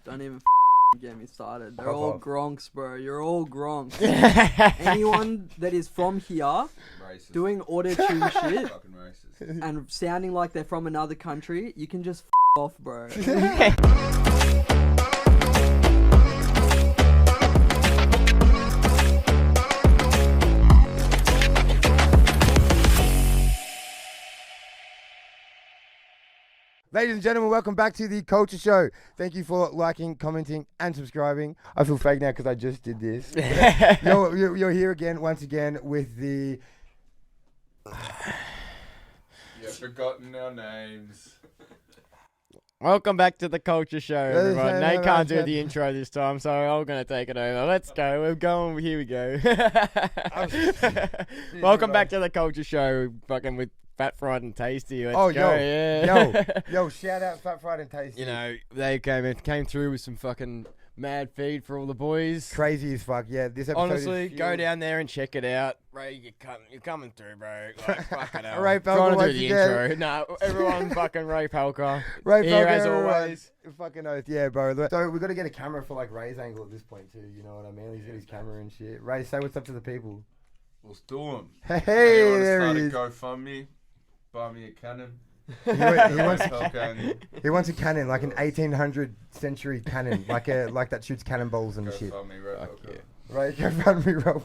Don't even get me started. They're all gronks, bro. You're all gronks. Anyone that is from here Racist. doing auto-tune shit Fucking racist. and sounding like they're from another country, you can just off, bro. Ladies and gentlemen, welcome back to the Culture Show. Thank you for liking, commenting, and subscribing. I feel fake now because I just did this. you're here again, once again, with the... You've forgotten our names. Welcome back to the Culture Show, everyone. Nate can't do the intro this time, so I'm going to take it over. Let's go. We're going. Here we go. Welcome back to the Culture Show, fucking with Fat Fried and Tasty. Let's go. Yo, shout out Fat Fried and Tasty. You know, they came through with some fucking mad feed for all the boys. Crazy as fuck, yeah. This episode Honestly, is go down there and check it out. Ray, you're coming through, bro. Like, fucking hell. Ray Pelka Trying to once do the again. intro. No, everyone fucking Ray Pelka. Ray Here Pelka, as everyone. always. Fucking oath, yeah, bro. So we got to get a camera for like Ray's angle at this point too. You know what I mean? He's got his camera and shit. Ray, say what's up to the people. Let's do them. Hey, Anyone there he start is. a GoFundMe? Buy me a cannon. He wants a cannon, like an 1800 century cannon, like that shoots cannonballs and shit. GoFundMe, right? Fuck Okay. yeah. Right, go find me, Rob.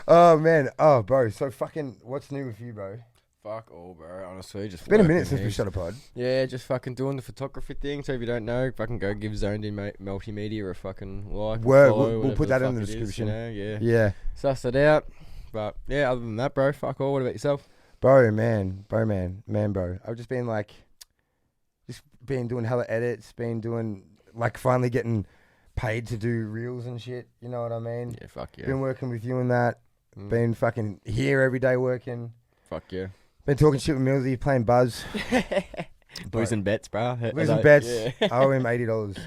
Oh man, oh bro. So fucking, what's new with you, bro? Fuck all, bro. Honestly, just It's been a working minute since we heaps. shot a pod. Yeah, just fucking doing the photography thing. So if you don't know, fucking go give Zoned in Multimedia a fucking like. Word, follow, we'll whatever put that the in the fuck it is, description. you know, yeah. Yeah, Suss it out. But yeah, other than that, bro, fuck all. What about yourself? bro, man. I've just been like, doing hella edits, been doing like finally getting paid to do reels and shit. You know what I mean? Yeah, fuck yeah. Been working with you and that. Mm. Been fucking here every day working. Fuck yeah. Been talking shit with Millsy, playing Buzz. Losing bets, bro. Losing bets. Yeah. I owe him $80.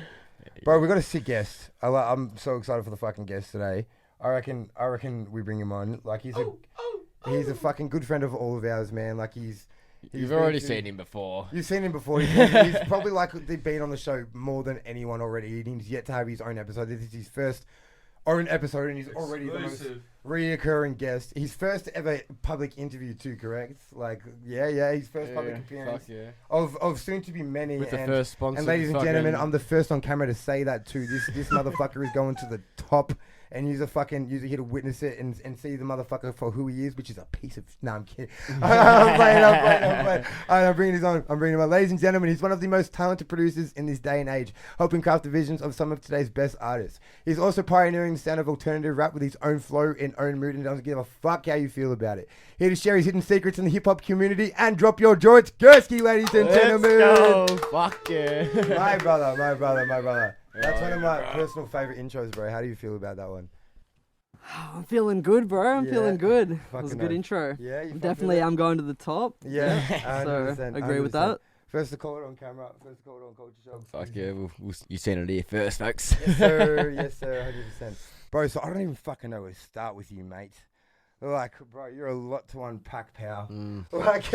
Bro, we got a sick guest. I'm so excited for the fucking guest today. I reckon we bring him on. Like he's a fucking good friend of all of ours, man. Like he's You've been already to- seen him before. You've seen him before. He's probably like they've been on the show more than anyone already. He's yet to have his own episode. This is his first own episode, and he's already the most Exclusive. reoccurring guest. His first ever public interview too, correct? Like, yeah, his first public appearance Fuck yeah. of soon to be many. With the and, first sponsor. and ladies and gentlemen, I'm the first on camera to say that too. This motherfucker is going to the top, and you're here to witness it and see the motherfucker for who he is, which is a piece of. No, I'm kidding. I'm playing. I'm bringing his on. I'm bringing him on. Ladies and gentlemen, he's one of the most talented producers in this day and age, helping craft the visions of some of today's best artists. He's also pioneering the sound of alternative rap with his own flow and own mood, and doesn't give a fuck how you feel about it. Here to share his hidden secrets in the hip hop community and drop your jaw. It's GURSKY, ladies and gentlemen. Let's go. Fuck yeah. My brother. That's one of my personal favorite intros, bro. How do you feel about that one? I'm feeling good, bro. I'm Yeah. feeling good. That was a Fucking good oath. intro. Yeah, you Definitely, I'm going to the top. Yeah, So, 100%, agree with 100%. that. First to call it on camera. First to call it on Culture Show. Fuck yeah. You seen it here first, folks. Yes, sir. 100%. Bro, so I don't even fucking know where to start with you, mate. Like, bro, you're a lot to unpack, pal. Like,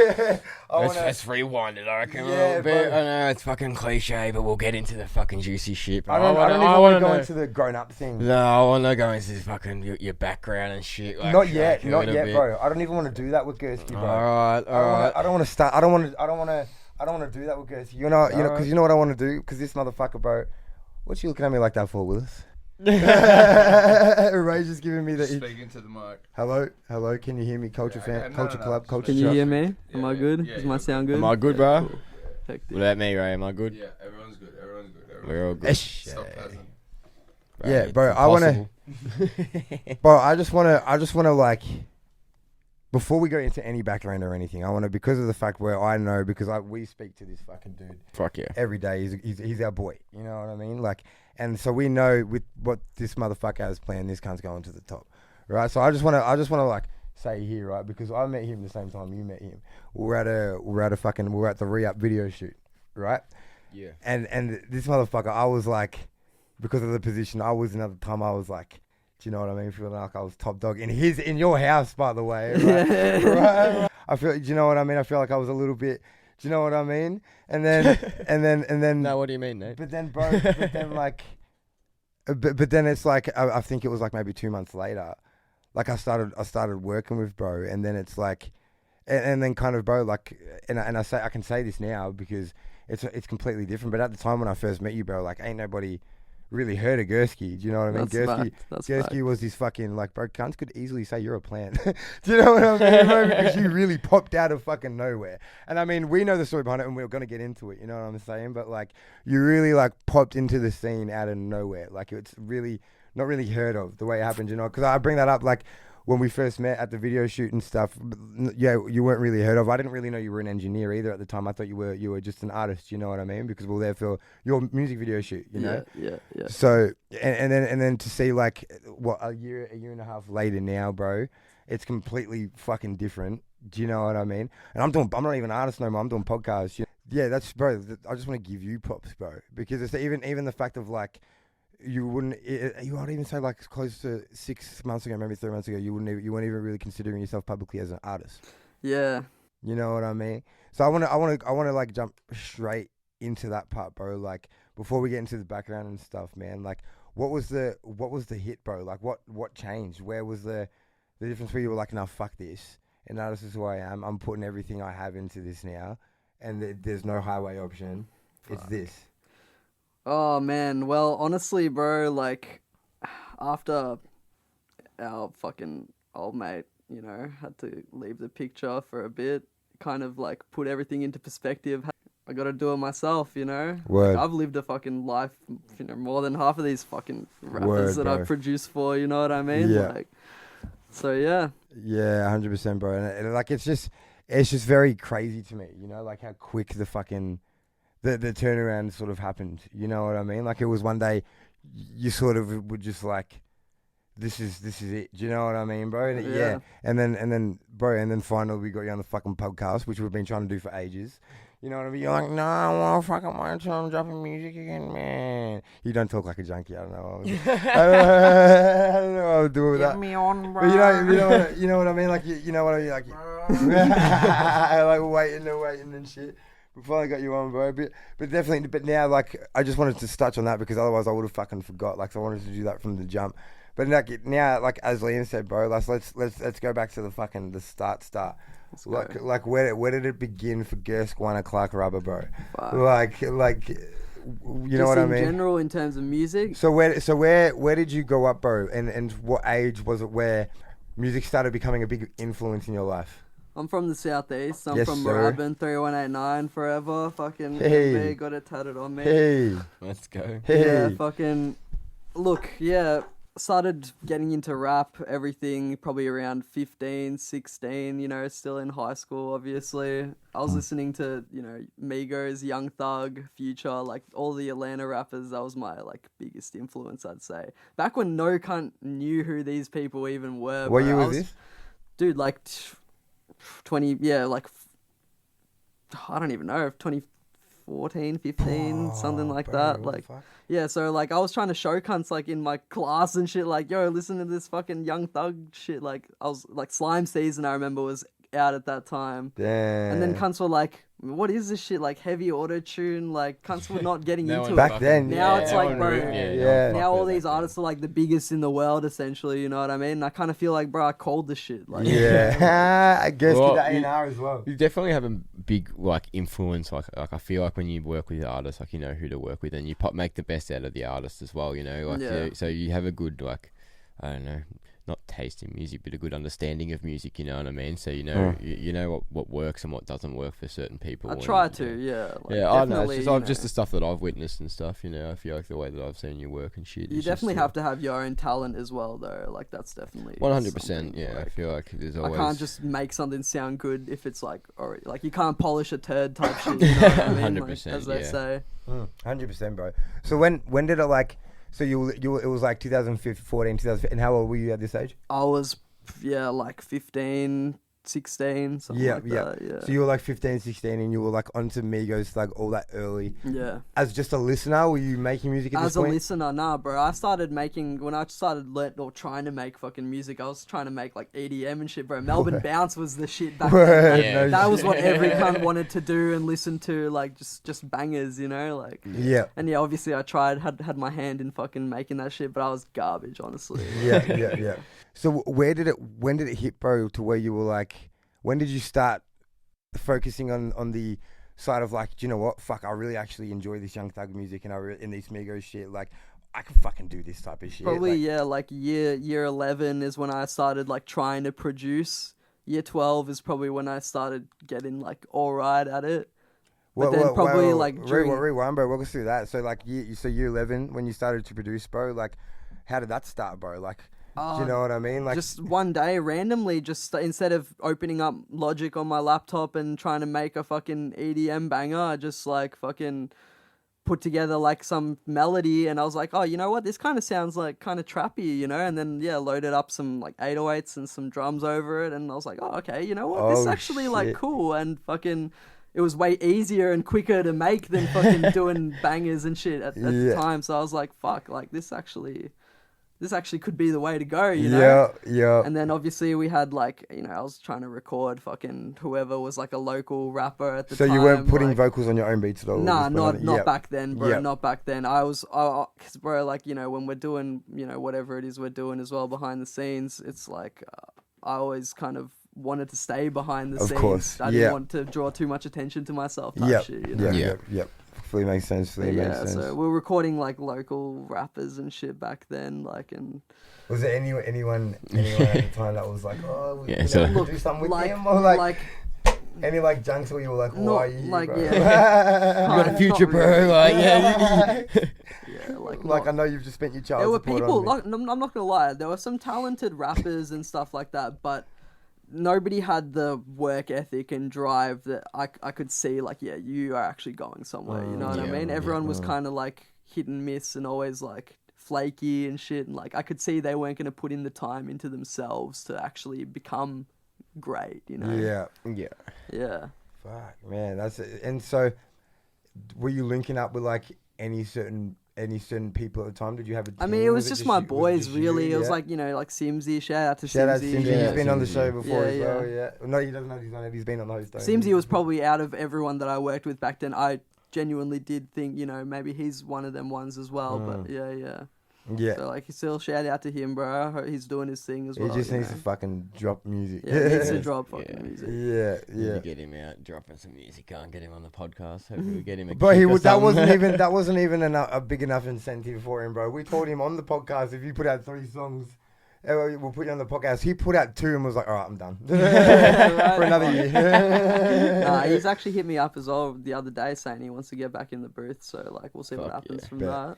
Let's rewind it, I reckon. Yeah, a little bit. bro. I know it's fucking cliche, but we'll get into the fucking juicy shit. Bro. I don't even want to go into the grown-up thing. No, I want to go into fucking your background and shit. Like, Not yet, a little bit. bro. I don't even want to do that with GURSKY, bro. All right. I don't want to start. I don't want to do that with GURSKY. Because you know what I want to do. Because this motherfucker, bro. What you looking at me like that for, Willis? Ray's just giving me the. Speaking to the mic. Hello. Can you hear me, Culture Yeah, fan, no, Culture no, Club, no. Culture Can you Show? hear me? Yeah, Am I yeah, good? yeah, Does my you're sound Am good? I good, bro? Cool. Hectic. What about me, Ray? Am I good? Yeah, everyone's good. We're all good. Stop passing. Yeah, bro. it's I wanna, impossible. bro. I just wanna like. Before we go into any background or anything, I want to, because of the fact where I know, because we speak to this fucking dude Fuck yeah. every day. He's our boy. You know what I mean? Like, and so we know with what this motherfucker has planned, this cunt's going to the top, right? So I just want to like say here, right? Because I met him the same time you met him. We're at the re-up video shoot, right? Yeah. And this motherfucker, I was like, because of the position I was in at the time, I was like, do you know what I mean? Feeling like I was top dog in your house, by the way. Right? Right? I feel, do you know what I mean? I feel like I was a little bit, Do you know what I mean? And then No, what do you mean, Nate? but then bro, but then like, but then it's like I think it was like maybe 2 months later, like I started working with bro, and then it's like, and then kind of bro, like, and I can say this now because it's completely different. But at the time when I first met you, bro, like ain't nobody really heard of GURSKY. Do you know what I mean? GURSKY was this fucking like, bro, cunts could easily say you're a plant. Do you know what I mean, bro? Because you really popped out of fucking nowhere. And I mean, we know the story behind it, and we're gonna get into it. You know what I'm saying? But like, you really like popped into the scene out of nowhere. Like it's really not really heard of the way it happened. You know, because I bring that up like. When we first met at the video shoot and stuff, yeah, you weren't really heard of. I didn't really know you were an engineer either at the time. I thought you were just an artist. You know what I mean? Because we were there for your music video shoot. You know? Yeah. So and then to see like what a year and a half later now, bro, it's completely fucking different. Do you know what I mean? And I'm not even an artist no more. I'm doing podcasts. Yeah, that's bro. I just want to give you props, bro, because it's even the fact of like. You wouldn't even say like close to 6 months ago, maybe 3 months ago, you weren't even really considering yourself publicly as an artist. Yeah. You know what I mean? So I want to like jump straight into that part, bro. Like before we get into the background and stuff, man. Like what was the hit, bro? Like what changed? Where was the difference where you were like, nah, fuck this, and now this is who I am. I'm putting everything I have into this now, and there's no highway option. Fuck. It's this. Oh man, well honestly bro, like after our fucking old mate, you know, had to leave the picture for a bit, kind of like put everything into perspective. I gotta do it myself, you know? Word. Like, I've lived a fucking life, you know, more than half of these fucking rappers Word, that bro. I've produced for, you know what I mean? Yeah. Like, so yeah. Yeah, 100%, bro. And like it's just very crazy to me, you know, like how quick the fucking the turnaround sort of happened. You know what I mean? Like it was one day you sort of would just like, this is it. Do you know what I mean, bro? And Yeah. And then finally we got you on the fucking podcast, which we've been trying to do for ages. You know what I mean? You're like, no, I want to fucking wait until I'm dropping music again, man. You don't talk like a junkie. I don't know. I don't know what I would do with that. Get me on, bro. But you know what I mean? Like, you know what I mean? Like, like waiting and shit. Before I got you on, bro, but definitely, but now, like, I just wanted to touch on that because otherwise I would have fucking forgot. Like, so I wanted to do that from the jump. But now, like as Liam said, bro, let's go back to the start. Like where did it begin for GURSKY, One Clark Rubber, bro? Fuck. Like you know what I mean? In general, in terms of music. So where did you grow up, bro? And what age was it where music started becoming a big influence in your life? I'm from the southeast. I'm Yes, from sir. Moorabbin, 3189 forever. Fucking Hey. got it tatted on me. Hey, Let's go. hey. Yeah, fucking. Look, yeah, started getting into rap, everything, probably around 15, 16, you know, still in high school, obviously. I was listening to, you know, Migos, Young Thug, Future, like all the Atlanta rappers. That was my, like, biggest influence, I'd say. Back when no cunt knew who these people even were. What bro. year was this? Dude, like 20, yeah, like, I don't even know, 2014, 15, something like bro, that. what Like, the fuck? yeah, so like I was trying to show cunts like in my class and shit, like, yo, listen to this fucking Young Thug shit. Like, I was like, Slime Season, I remember, was out at that time. Damn. And then cunts were like, what is this shit? Like heavy auto tune. Like cunts were not getting No into one it. Back fucking- then, Now yeah. it's no like, one bro, really- yeah. no one Now fucked all with it these back artists are like the biggest in the world, essentially. You know what I mean? And I kind of feel like, bro, I called the shit. Like, Yeah, I guess Well, the you- A&R as well. You definitely have a big like influence. Like I feel like when you work with artists, like you know who to work with, and you make the best out of the artist as well. You know, like Yeah. so you have a good like I don't know, not taste in music, but a good understanding of music. You know what I mean? So you know you know what works and what doesn't work for certain people. I and, try you to, know. yeah. Like, Yeah, I know. definitely, It's you just know. the stuff that I've witnessed and stuff. You know, I feel like the way that I've seen you work and shit. You is definitely just, have to have your own talent as well, though. Like, that's definitely 100%. something, Yeah, I like, feel like there's I always. can't just make something sound good if it's like already, like you can't polish a turd type shit. You know what I mean? 100%, Like, as they yeah. say. 100%, bro. So when did it like? So you it was like 2014, 2015. And how old were you at this age? I was, yeah, like 15, 16, something Yeah, like yeah. that. Yeah. So you were like 15, 16, and you were like onto Migos, like all that early. Yeah. As just a listener, were you making music at As this a point? listener, nah, bro. I started making when I started trying to make fucking music. I was trying to make like EDM and shit, bro. Melbourne Bounce was the shit back then. Word, Like, Yeah. that was what every cunt wanted to do and listen to, like just bangers, you know, like. Yeah, And yeah, obviously I tried, had my hand in fucking making that shit, but I was garbage, honestly. yeah. So when did it hit, bro, to where you were like, when did you start focusing on the side of like, do you know what? Fuck, I really actually enjoy this Young Thug music and in this Migos shit. Like, I can fucking do this type of shit. Probably, like, yeah, like year 11 is when I started like trying to produce. Year 12 is probably when I started getting like all right at it. But then probably like during... Rewind, bro. Walk us through that. So like, year 11 when you started to produce, bro. Like, how did that start, bro? Like, do you know what I mean? Like, just one day, randomly, just instead of opening up Logic on my laptop and trying to make a fucking EDM banger, I just like fucking put together like some melody, and I was like, oh, you know what? This kind of sounds like kind of trappy, you know? And then yeah, loaded up some like 808s and some drums over it, and I was like, oh, okay, you know what? This is actually like cool, and fucking. It was way easier and quicker to make than fucking doing bangers and shit at the time. So I was like, fuck, like this actually could be the way to go, you know? Yeah. And then obviously we had like, you know, I was trying to record fucking whoever was like a local rapper at the time. So you weren't putting like, vocals on your own beats at all? Nah, not back then, bro. Yep. Not back then. Cause bro, like, you know, when we're doing, you know, whatever it is we're doing as well behind the scenes, it's like, I always kind of wanted to stay behind the scenes. Of course, I didn't want to draw too much attention to myself. Shit, you know? Yep. Fully makes sense. So we were recording like local rappers and shit back then, like, and was there anyone at the time that was like, oh, we so do something with like, him, or like any like junks where you were like, why are you, like, bro? yeah, you got a future, bro. Like, yeah. Yeah, like I know you've just spent your child. There were support people. on me. Like, I'm not gonna lie. There were some talented rappers and stuff like that, but nobody had the work ethic and drive that I could see. Like, yeah, you are actually going somewhere. You know what I mean? Everyone was kind of like hit and miss and always like flaky and shit. And like I could see they weren't gonna put in the time into themselves to actually become great. You know? Yeah. Fuck, man, that's it. And so, were you linking up with like any certain people at the time? Did you have a team? I mean, it was just my you- boys, just you? really. It was like, you know, like Simsy. Shout out to Shout out Simsy. Simsy. Yeah, He's been on the Simsy. show before as Yeah, well. Yeah. No, he doesn't know he's on it. He's been on the host. Simsy was probably out of everyone that I worked with back then. I genuinely did think, you know, maybe he's one of them ones as well. But yeah. So like, still shout out to him, bro. I hope he's doing his thing as well. He just you needs know? to fucking drop music. Yeah, he needs to drop fucking music. Yeah. To get him out dropping some music. Can't get him on the podcast. Hopefully we get him a But kick or that something. wasn't even a big enough incentive for him, bro. We told him on the podcast, if you put out 3 songs, we'll put you on the podcast. He put out 2 and was like, all right, I'm done for another year. He's actually hit me up as well the other day saying he wants to get back in the booth. So like, we'll see what happens from that.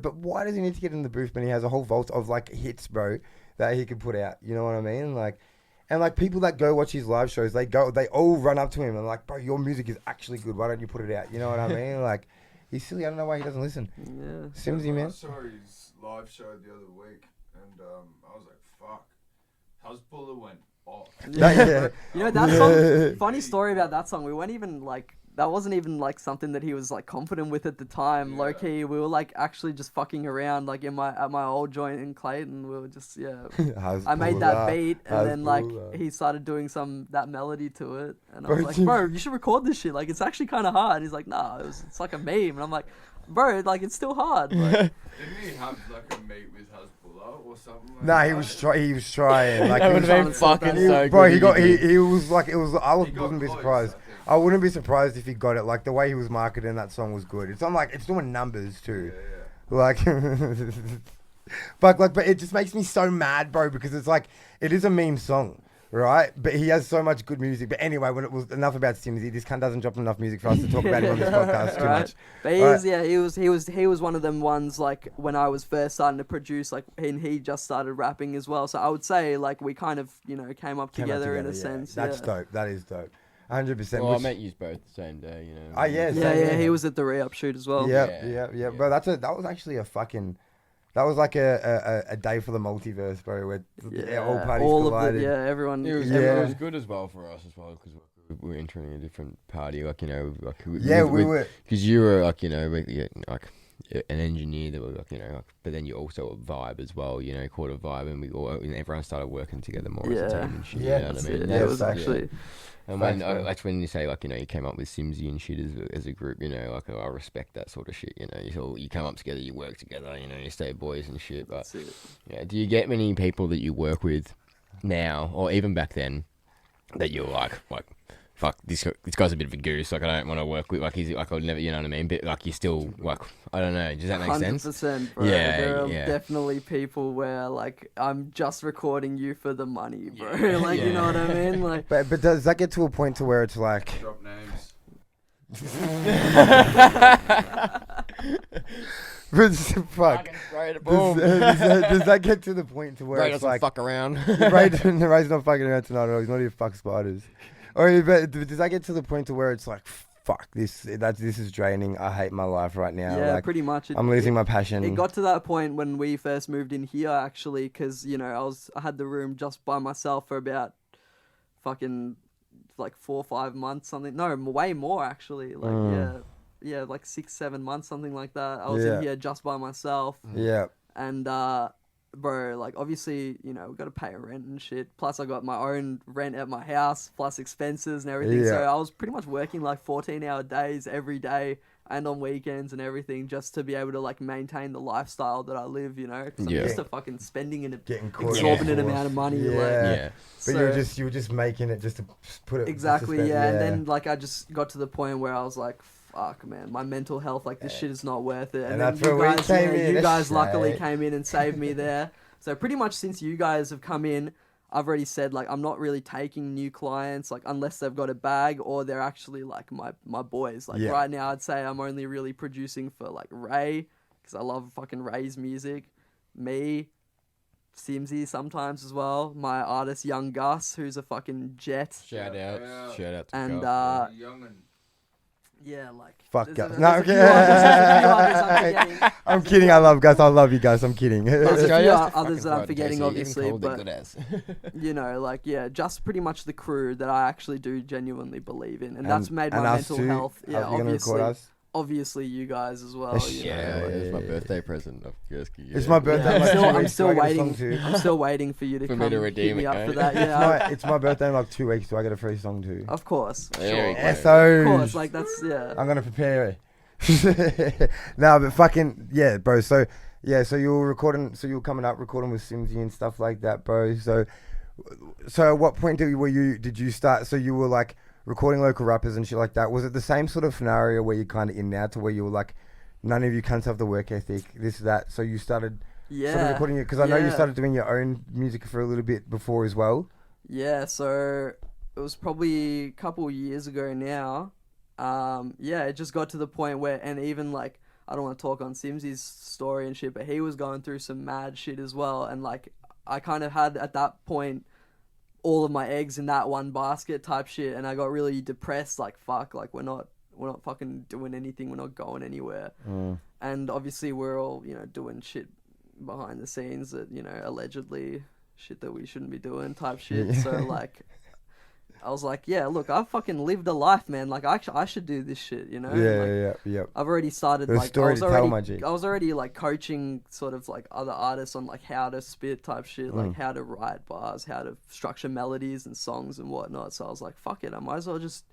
But why does he need to get in the booth when he has a whole vault of like hits, bro, that he could put out? You know what I mean? Like, and like people that go watch his live shows, they all run up to him and like, bro, your music is actually good. Why don't you put it out? You know what I mean? Like, he's silly. I don't know why he doesn't listen. Yeah. Simsy, man. I saw his live show the other week, and I was like, fuck. Husbuller went off. Yeah. You know, that song, funny story about that song, we weren't even like, that wasn't even like something that he was like confident with at the time. Yeah. Low key, we were like actually just fucking around like at my old joint in Clayton. We were just I made that beat, and then like he started doing that melody to it, and I was like, bro, you should record this shit. Like, it's actually kind of hard. He's like, nah, it's like a meme, and I'm like, bro, like it's still hard. Like, Didn't he have like a meet with Husbuller or something? Like Nah, that? he was trying. Like, That he would was have been fucking so bro, good. he was like, it was. I He got wouldn't be close, surprised. I think. I wouldn't be surprised if he got it. Like the way he was marketing that song was good. It's not like it's doing numbers too. Yeah. Like, but it just makes me so mad, bro, because it's like it is a meme song, right? But he has so much good music. But anyway, when it was enough about Simsy, this cunt doesn't drop enough music for us to talk about him on this podcast too much. But he was one of them ones like when I was first starting to produce, like, and he just started rapping as well. So I would say like we kind of, you know, came up together in a sense. That's dope. That is dope. 100%. Well, I met you both the same day, you know. Yeah, Yeah, he was at the re-up shoot as well. Yeah. Bro, that was actually a fucking That was like a day for the multiverse, bro. Where all parties all collided. of it, everyone. It was, Yeah. it was good as well for us as well because we were entering a different party, like we were. because you were like like an engineer that was like but then you also a vibe as well, called a vibe, and everyone started working together more as a team and shit. Yeah, You know what I mean? It was actually. And when that's when you say like you came up with Simsy and shit as a group, like I respect that sort of shit. You come up together, you work together, you stay boys and shit. But yeah, do you get many people that you work with now, or even back then, that you're like fuck, this guy's a bit of a goose. Like I don't want to work with. Like he's like I'll never, you know what I mean. But like you still like I don't know. Does that make sense? 100%, bro. Yeah, there are yeah. definitely people where like I'm just recording you for the money, bro. Yeah. Like you know what I mean? Like, But does that get to a point to where it's like? Drop names. Fuck. Does that get to the point to where Ray it's doesn't like fuck around. Ray's not fucking around tonight at all. He's not even fuck spiders. Or but does that get to the point to where it's like, fuck this is draining. I hate my life right now. yeah, like, pretty much. I'm losing my passion. It got to that point when we first moved in here, actually, because I had the room just by myself for about fucking like 4 or 5 months, something. No, way more actually. Like yeah, like 6-7 months, something like that. I was in here just by myself. Yeah. And bro, like obviously, we got to pay rent and shit. Plus I got my own rent at my house, plus expenses and everything. Yeah. So I was pretty much working like 14-hour days every day and on weekends and everything just to be able to like maintain the lifestyle that I live, 'cause I'm used to fucking spending an exorbitant amount of money. Yeah. Like, But you were just making it just to put it exactly, just to spend, and then like I just got to the point where I was like, fuck, man, my mental health, like this shit is not worth it. And then that's where we came in. you guys luckily came in and saved me there. So pretty much since you guys have come in, I've already said like I'm not really taking new clients like unless they've got a bag or they're actually like my boys. Like right now I'd say I'm only really producing for like Ray because I love fucking Ray's music, me, Simsy sometimes as well, my artist Young Gus who's a fucking jet. Shout out to And Gus. Young and yeah, like Fuck there's Gus. a- No, there's a okay. few others I'm forgetting. I'm kidding. I love Gus. I love you guys. I'm kidding. There's a few Australia's others that I'm fucking forgetting, pride, JC, even obviously, cold, they're but good as. like just pretty much the crew that I actually do genuinely believe in, and that's made my us mental too? health. Are Yeah, you gonna record us? obviously you guys as well. You know, It's my birthday present of GURSKY. It's my birthday. Yeah, in like 2 I'm weeks. still Do I get a waiting. song too? I'm still waiting for you to For come me to hit redeem me it, up mate. for that. Yeah, It's my birthday in like 2 weeks. Do I get a free song too? of course. There we Sure. go. So Of course, like that's I'm gonna prepare it. No, but fucking yeah, bro. So you were recording. So you were coming up recording with Simsy and stuff like that, bro. So at what point did you start? So you were like recording local rappers and shit like that. Was it the same sort of scenario where you're kind of in now, to where you were like, none of you cunts have the work ethic, this that. So you started sort of recording it because I know you started doing your own music for a little bit before as well. Yeah, so it was probably a couple of years ago now. It just got to the point where, and even like, I don't want to talk on Simsy's story and shit, but he was going through some mad shit as well. And like, I kind of had at that point all of my eggs in that one basket type shit. And I got really depressed, like, fuck, like we're not fucking doing anything. We're not going anywhere. And obviously we're all, doing shit behind the scenes that, allegedly shit that we shouldn't be doing type shit. So like, I was like, yeah, look, I've fucking lived a life, man. Like, I should do this shit, Yeah. I've already started, There's a like, story to tell, my G. I was already, like, coaching sort of, like, other artists on, like, how to spit type shit, like, how to write bars, how to structure melodies and songs and whatnot. So I was like, fuck it, I might as well just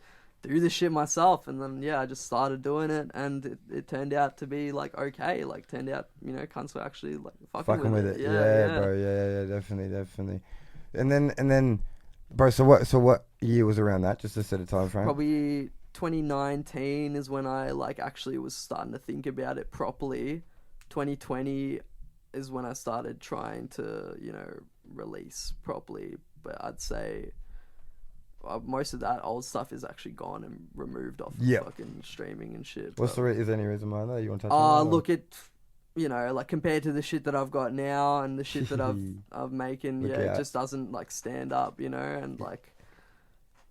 do this shit myself. And then, I just started doing it, and it turned out to be, like, okay. Like, turned out, cunts were actually, like, fucking with it. Yeah, bro. Yeah, definitely. And then, bro, so what year was around that, just to set a time frame? Probably 2019 is when I like actually was starting to think about it properly. 2020 is when I started trying to, release properly. But I'd say most of that old stuff is actually gone and removed off of fucking streaming and shit. Is there any reason behind that you want to touch on? Look, like compared to the shit that I've got now and the shit that I've making, it just doesn't like stand up, and like,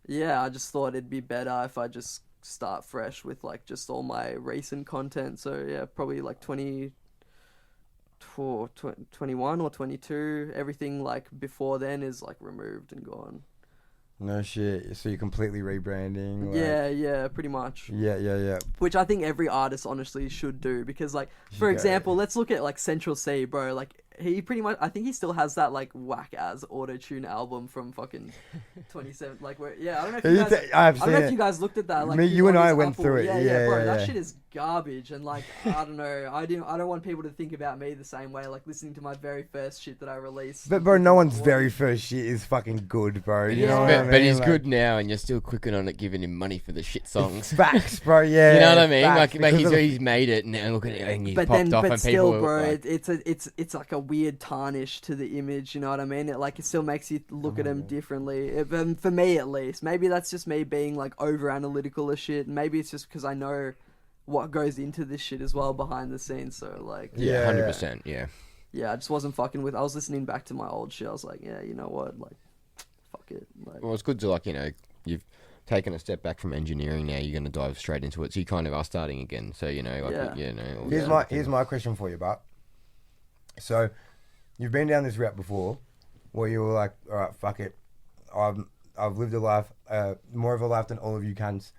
I just thought it'd be better if I just start fresh with like just all my recent content. So probably like 2020 21 or 22. Everything like before then is like removed and gone. No shit. So you're completely rebranding. Like, Yeah, pretty much. Yeah. Which I think every artist honestly should do, because like, for example, let's look at like Central C, bro. Like he pretty much, I think he still has that like whack ass auto-tune album from fucking 27. Like where, I don't know if you guys, I don't know if you guys looked at that. Like you and I went Apple. through it. Yeah, bro. That yeah. shit is garbage, and like I don't know. I don't want people to think about me the same way. Like listening to my very first shit that I released. But bro, no one's very first shit is fucking good, bro. You know what I mean? But he's good now, and you're still clicking on it, giving him money for the shit songs. Facts, bro. Yeah. You know what I mean? Facts, Like he's made it, and now look at it, and he's popped off, and still, people. bro, Like, it's like a weird tarnish to the image. You know what I mean? It still makes you look at him differently. For me, at least. Maybe that's just me being like over analytical as shit. Maybe it's just because I know what goes into this shit as well behind the scenes. So like, 100%. Yeah. Yeah, I just wasn't fucking with. I was listening back to my old shit. I was like, yeah, you know what? Like, fuck it. Like, Well, it's good to like, you've taken a step back from engineering. Now you're going to dive straight into it. So you kind of are starting again. So Here's my question for you, Bart. So you've been down this route before, where you were like, all right, fuck it. I've lived a life, more of a life than all of you cunts.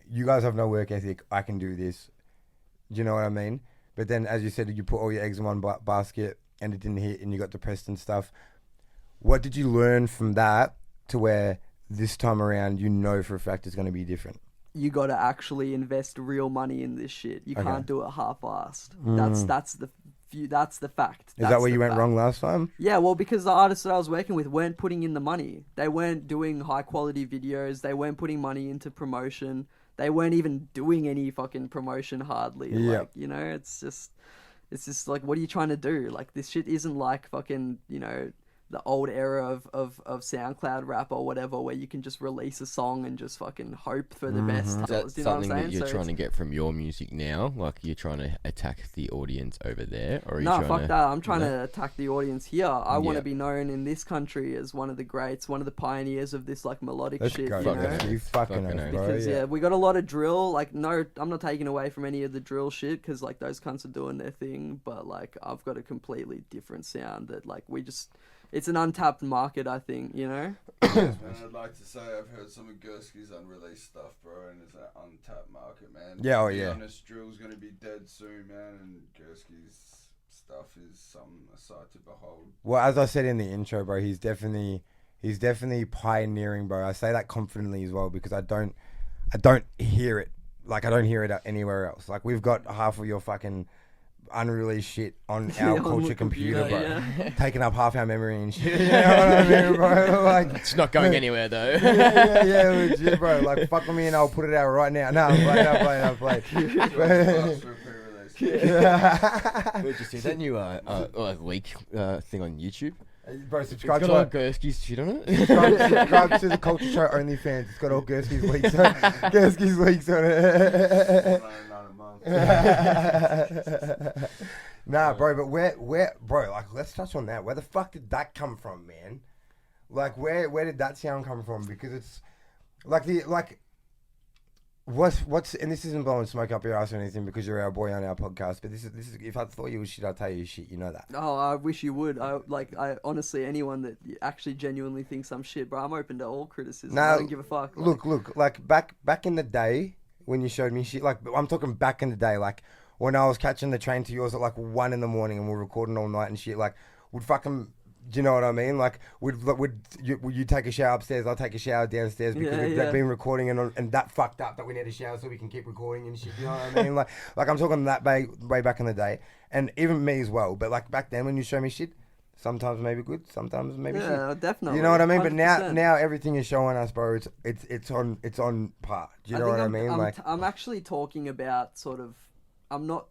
You guys have no work ethic. I can do this. Do you know what I mean? But then, as you said, you put all your eggs in one basket and it didn't hit and you got depressed and stuff. What did you learn from that to where this time around you know for a fact it's going to be different? You got to actually invest real money in this shit. You can't do it half-assed. That's the fact. Is that where you went wrong last time? Yeah, well, because the artists that I was working with weren't putting in the money. They weren't doing high-quality videos. They weren't putting money into promotion. They weren't even doing any fucking promotion hardly. Yeah. Like, it's just like, what are you trying to do? Like, this shit isn't like fucking, the old era of SoundCloud rap or whatever, where you can just release a song and just fucking hope for the best. Is that You know what I'm something saying? that you're trying to get from your music now? Like you're trying to attack the audience over there? Or are you fuck that. I'm trying to attack the audience here. I want to be known in this country as one of the greats, one of the pioneers of this like melodic shit. You fucking know, bro. Because we got a lot of drill. Like, no, I'm not taking away from any of the drill shit, because like those cunts are doing their thing. But like, I've got a completely different sound that like it's an untapped market, I think, And I'd like to say I've heard some of GURSKY's unreleased stuff, bro, and it's an untapped market, man. Yeah, to be honest, drill's gonna be dead soon, man, and GURSKY's stuff is a sight to behold. Well, as I said in the intro, bro, he's definitely pioneering, bro. I say that confidently as well, because I don't hear it. Like, I don't hear it anywhere else. Like, we've got half of your fucking unreleased shit on our Kulture computer, bro. Taking up half our memory and shit. You know what I mean, bro? Like, it's not going anywhere though. yeah, legit, bro. Like, fuck with me and I'll put it out right now. No, I'm playing. Did you see that new leak thing on YouTube? Bro, subscribe it's to got all GURSKY's shit on it. subscribe to the Kulture Show OnlyFans. It's got all GURSKY's leaks on it. GURSKY's leaks on it. Nah, bro, but where, bro, like, let's touch on that. Where the fuck did that come from, man? Like, where did that sound come from? Because it's, what's, and this isn't blowing smoke up your ass or anything, because you're our boy on our podcast, but this is, if I thought you was shit, I'd tell you shit, you know that. Oh, I wish you would. I honestly, anyone that actually genuinely thinks I'm shit, bro, I'm open to all criticism. I don't give a fuck. Look, like, back in the day, when you showed me shit, like, I'm talking back in the day, like, when I was catching the train to yours at like 1 a.m. and we're recording all night and shit, like, would fucking, do you know what I mean? Like, would you take a shower upstairs, I'll take a shower downstairs, because we've been recording and that fucked up that we need a shower so we can keep recording and shit, you know what I mean? Like I'm talking that way back in the day, and even me as well, but like back then when you show me shit, sometimes maybe good, sometimes maybe shit. Yeah, definitely. You know what I mean? 100%. But now everything you're showing us, bro, it's on par. Do you know what I mean? I'm actually talking about sort of, I'm not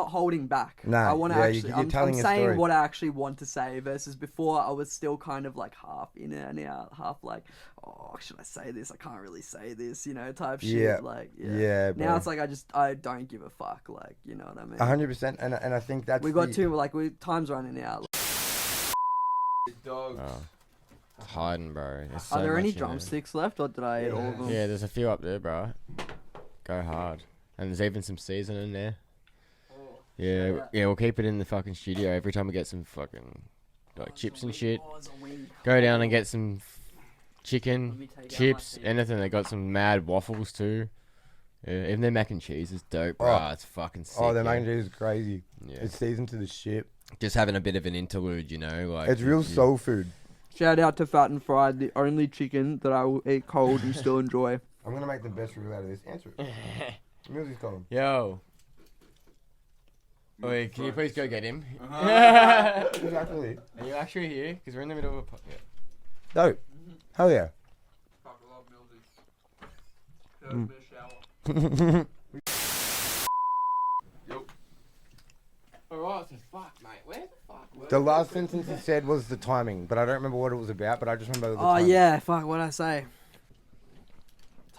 holding back. No, I want to actually. you're I'm telling saying story. what I actually want to say. Versus before, I was still kind of like half in and out, half like, oh, should I say this? I can't really say this, type shit. Yeah. Like, yeah. Bro. Now it's like I don't give a fuck. Like, you know what I mean? 100%, and I think that's we got time's running out. Dogs. It's hiding, bro. Are there any drumsticks left, or did I eat all of them? Yeah, there's a few up there, bro. Go hard. And there's even some seasoning there. Yeah, yeah, we'll keep it in the fucking studio every time we get some fucking like chips and shit. Go down and get some chicken, chips, anything. They got some mad waffles too. Yeah, even their mac and cheese is dope, bro. It's fucking sick. Oh, their mac and cheese is crazy. Yeah. It's seasoned to the shit. Just having a bit of an interlude, you know, like It's real soul food. Shout out to Fat and Fried, the only chicken that I will eat cold and still enjoy. I'm gonna make the best review out of this. Answer it. Music's cold. Yo. Wait, can you please go get him? Exactly. Are you actually here? Because we're in the middle of a... Yeah. Dope. Hell yeah. Fuck, I love music. Alright, so fuck, mate. Where the fuck? The last sentence he said was the timing, but I don't remember what it was about, but I just remember the Oh, timing. yeah, fuck, what'd I say?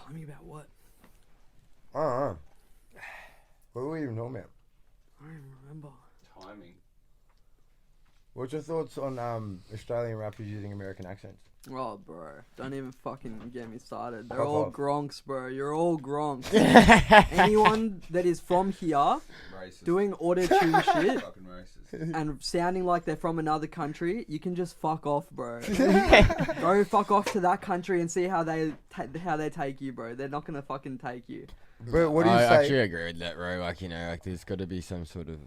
Timing about what? I don't know. What were we even talking about? I don't even remember. Timing. What's your thoughts on Australian rappers using American accents? Oh, bro, don't even fucking get me started. They're Fuck all off. Gronks, bro. You're all Gronks. Anyone that is from here Racist. doing auto-tune shit Fucking racist. and sounding like they're from another country, you can just fuck off, bro. Go fuck off to that country and see how they take you, bro. They're not gonna fucking take you. But what do you I say? actually agree with that, bro. Like, you know, like there's got to be some sort of...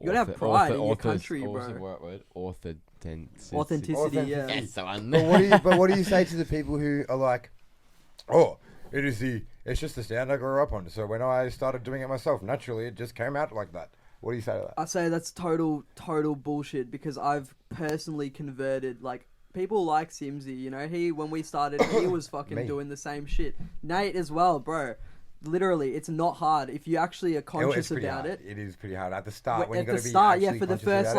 You gotta have pride in your country, bro. What word? Authenticity. Authenticity, yeah. That's the one. But what do you say to the people who are like, oh, it's just the sound I grew up on. So when I started doing it myself, naturally it just came out like that. What do you say to that? I say that's total bullshit because I've personally converted, like, people like Simsy, you know, when we started, he was fucking Me. doing the same shit. Nate as well, bro. Literally, it's not hard if you actually are conscious about it. It is pretty hard at the start. When At you the start, yeah, for the first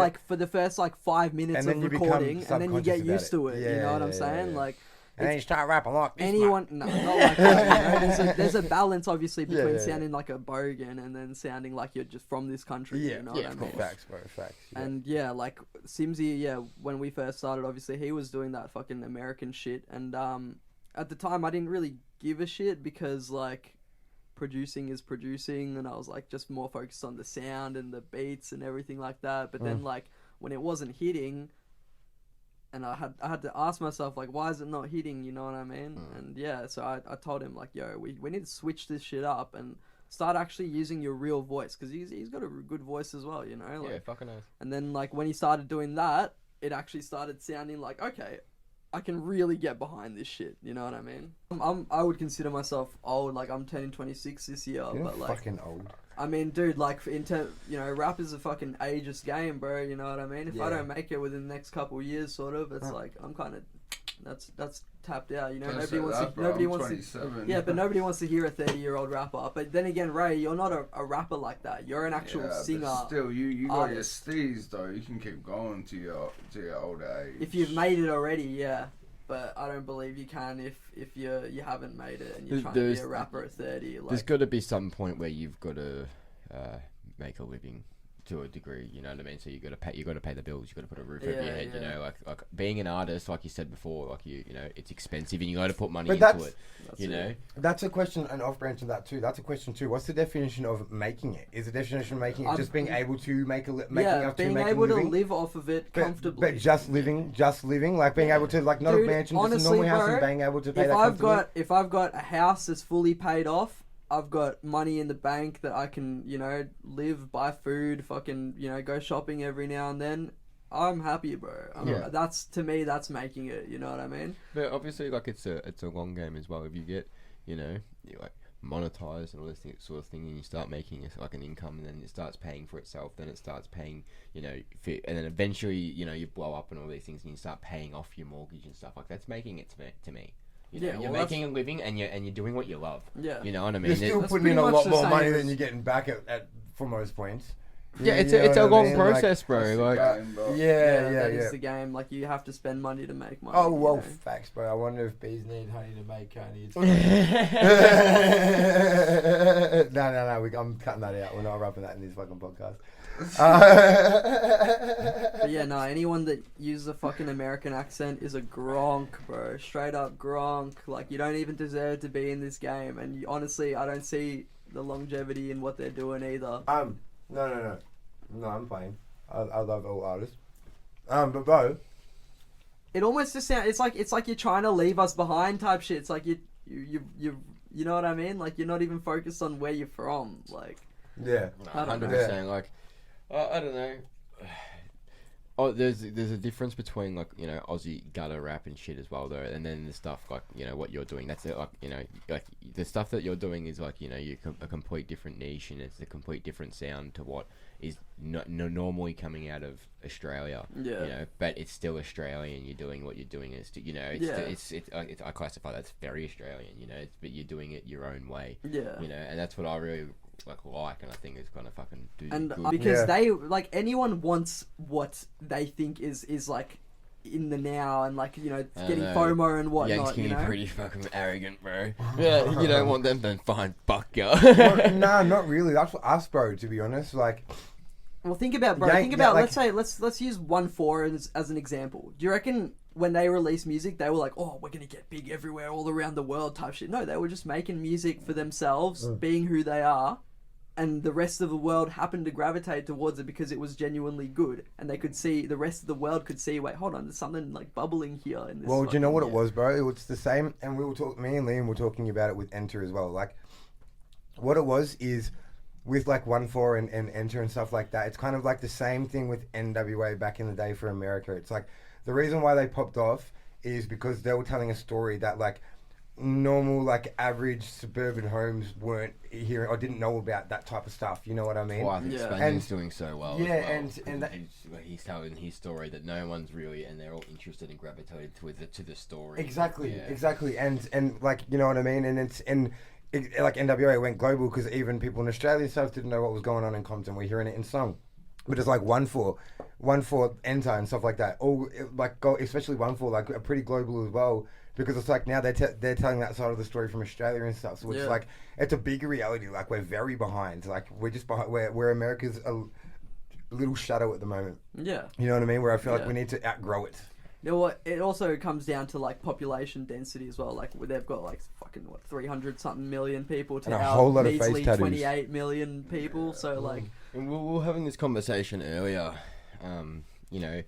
5 minutes And then of you become recording, and then you get subconscious used to about it. it. You know what I'm Yeah, saying? yeah. Like, And then you start rapping like this. anyone, no, not like that. You know? There's a balance, obviously, between yeah. sounding like a bogan and then sounding like you're just from this country. Yeah, you know what I mean? Facts, bro, facts. Yeah. And yeah, like Simsy, yeah, when we first started, obviously he was doing that fucking American shit, and at the time I didn't really give a shit because like producing is producing, and I was like just more focused on the sound and the beats and everything like that. But then like when it wasn't hitting, and I had to ask myself like, why is it not hitting? You know what I mean? And yeah, so I told him like, yo, we need to switch this shit up and start actually using your real voice, because he's got a good voice as well, you know. Like, Yeah, fucking nice. and then like when he started doing that, it actually started sounding like, okay, I can really get behind this shit. You know what I mean? I would consider myself old. Like I'm turning 26 this year, You're but like fucking old. I mean, dude, like rap is a fucking ageist game, bro. You know what I mean? If I Yeah. don't make it within the next couple of years, sort of, it's like I'm kind of that's tapped out. You know, nobody wants to. 27. Yeah, but nobody wants to hear a 30-year-old rapper. But then again, Ray, you're not a rapper like that. You're an actual But singer. still, you got your artist. steez though. You can keep going to your older age. If you've made it already, yeah. But I don't believe you can if you haven't made it and you're trying to be a rapper at 30. Like, There's got to be some point where you've got to make a living to a degree. You know what I mean? So you got to pay the bills. You got to put a roof over your head. Yeah. You know, like being an artist, like you said before, like you know, it's expensive and you got to put money But into that's- it. You know, That's a question, and off branch of that too. That's a question too. What's the definition of making it? Is the definition of making it just being able to make a living? being able to live off of it comfortably. But just living, like being able to like not Dude, a mansion, just a honestly, normal house, bro, and being able to pay if that comfortably. if I've got a house that's fully paid off, I've got money in the bank that I can, you know, live, buy food, fucking, you know, go shopping every now and then. I'm happy, bro. That's, to me, that's making it. You know what I mean? but obviously, like it's a long game as well. If you get, you know, you like monetize and all this sort of thing, and you start making like an income, and then it starts paying for itself. Then it starts paying, you know, and then eventually, you know, you blow up and all these things, and you start paying off your mortgage and stuff. Like that's making it to me. You know, Yeah, you're well, making a living, and you're doing what you love. Yeah. You know what I mean? You're still That's putting in pretty a much lot the more same money as- than you're getting back at for most points. Yeah, it's You know a what I long mean? Like, process, bro. Like, That is the game. Like, you have to spend money to make money. Oh well, you know? facts, bro. I wonder if bees need honey to make honey. No. I'm cutting that out. We're not rapping that in this fucking podcast. But yeah, no, anyone that uses a fucking American accent is a gronk, bro. Straight up gronk. Like, you don't even deserve to be in this game. And honestly, I don't see the longevity in what they're doing either. No, I'm fine. I love all artists. But bro, It almost just sounds. It's like you're trying to leave us behind type shit. It's like you know what I mean? Like you're not even focused on where you're from. Like yeah, 100%. Like, I don't know. Oh, there's a difference between like, you know, Aussie gutter rap and shit as well though, and then the stuff like, you know, what you're doing. That's it, like, you know, like the stuff that you're doing is like, you know, a complete different niche, and it's a complete different sound to what is normally coming out of Australia. Yeah. You know, but it's still Australian. You're doing what you're doing. It's, you know, it's I classify that's very Australian. You know, but you're doing it your own way. Yeah. You know, and that's what I really like, and I think it's gonna fucking do and good. because they like anyone wants what they think is like in the now, and like, you know, getting FOMO and whatnot. Yanks can you know? be pretty fucking arrogant, bro. Yeah, you don't want them, then fine, fuck ya. well, nah, not really. That's for us, bro. To be honest, like. Well, think about, bro. Like, let's use 1-4 as an example. Do you reckon when they released music, they were like, "Oh, we're gonna get big everywhere, all around the world," type shit? No, they were just making music for themselves, being who they are, and the rest of the world happened to gravitate towards it because it was genuinely good, and they could see, the rest of the world could see, wait, hold on, there's something like bubbling here in this. Well, do you know what it was, bro? It was the same, and me and Liam were talking about it with Enter as well. Like, what it was is, with like 1-4 and Enter and stuff like that, it's kind of like the same thing with NWA back in the day for America. It's like, the reason why they popped off is because they were telling a story that like normal, like average suburban homes weren't hearing or didn't know about that type of stuff. You know what I mean? Well, I think Spaniard's doing so well. Yeah, as well. and he's telling his story that no one's really, and they're all interested and gravitated to the story. Exactly, and like, you know what I mean? And it's like NWA went global because even people in Australia and stuff didn't know what was going on in Compton. We're hearing it in song. But it's like 1-4 Enter and stuff like that. All like especially 1-4, like are pretty global as well, because it's like now they're telling that side of the story from Australia and stuff. So it's like, it's a bigger reality. Like, we're very behind. Like, we're just behind. Where America's a little shadow at the moment. Yeah. You know what I mean? Where I feel like we need to outgrow it. You know what? It also comes down to like population density as well. Like, they've got like fucking 300 something million people to and a whole lot of face measly tattoos. 28 million people. So like, and we were having this conversation earlier, you know,